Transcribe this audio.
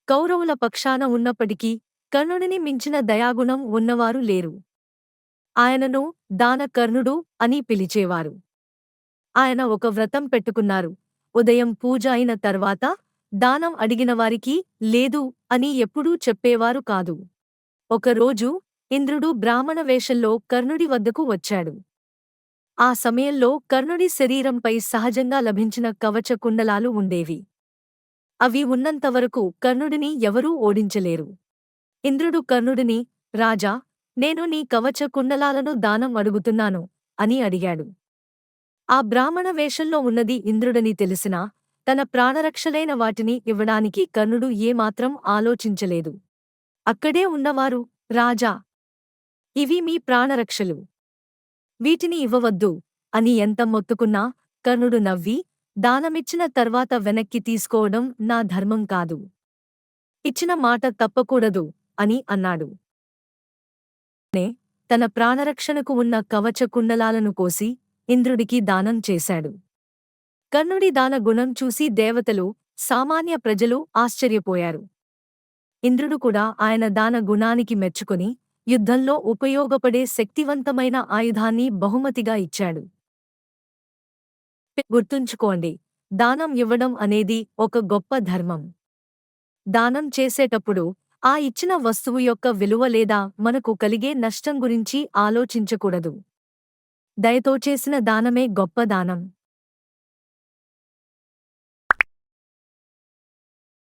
కౌరవుల పక్షాన ఉన్నప్పటికీ కర్ణుడిని మించిన దయాగుణం ఉన్నవారు లేరు. ఆయనను దానకర్ణుడు అని పిలిచేవారు. ఆయన ఒక వ్రతం పెట్టుకున్నారు. ఉదయం పూజ అయిన తర్వాత దానం అడిగినవారికి లేదు అని ఎప్పుడూ చెప్పేవారు కాదు. ఒకరోజు ఇంద్రుడు బ్రాహ్మణ వేషంలో కర్ణుడి వద్దకు వచ్చాడు. ఆ సమయంలో కర్ణుడి శరీరంపై సహజంగా లభించిన కవచ కుండలాలు ఉండేవి. అవి ఉన్నంతవరకు కర్ణుడిని ఎవరూ ఓడించలేరు. ఇంద్రుడు కర్ణుడిని, రాజా, నేను నీ కవచ కుండలాలను దానం అడుగుతున్నాను అని అడిగాడు. ఆ బ్రాహ్మణ వేషంలో ఉన్నది ఇంద్రుడని తెలిసినా తన ప్రాణరక్షలైన వాటిని ఇవ్వడానికి కర్ణుడు ఏమాత్రం ఆలోచించలేదు. అక్కడే ఉన్నవారు, రాజా, ఇవి మీ ప్రాణరక్షలు. వీటిని ఇవ్వవద్దు అని ఎంత మొత్తుకున్నా కర్ణుడు నవ్వి, దానమిచ్చిన తర్వాత వెనక్కి తీసుకోవడం నా ధర్మం కాదు. ఇచ్చిన మాట తప్పకూడదు అని అన్నాడు. తన ప్రాణరక్షణకు ఉన్న కవచ కుండలాలను కోసి ఇంద్రుడికి దానం చేశాడు. కర్ణుడి దాన గుణం చూసి దేవతలు, సామాన్య ప్రజలు ఆశ్చర్యపోయారు. ఇంద్రుడు కూడా ఆయన దాన గుణానికి మెచ్చుకొని యుద్ధంలో ఉపయోగపడే శక్తివంతమైన ఆయుధాన్ని బహుమతిగా ఇచ్చాడు. గుర్తుంచుకోండి, దానం ఇవ్వడం అనేది ఒక గొప్ప ధర్మం. దానం చేసేటప్పుడు ఆ ఇచ్చిన వస్తువు యొక్క విలువ లేదా మనకు కలిగే నష్టం గురించి ఆలోచించకూడదు. దయతో చేసిన దానమే గొప్ప దానం.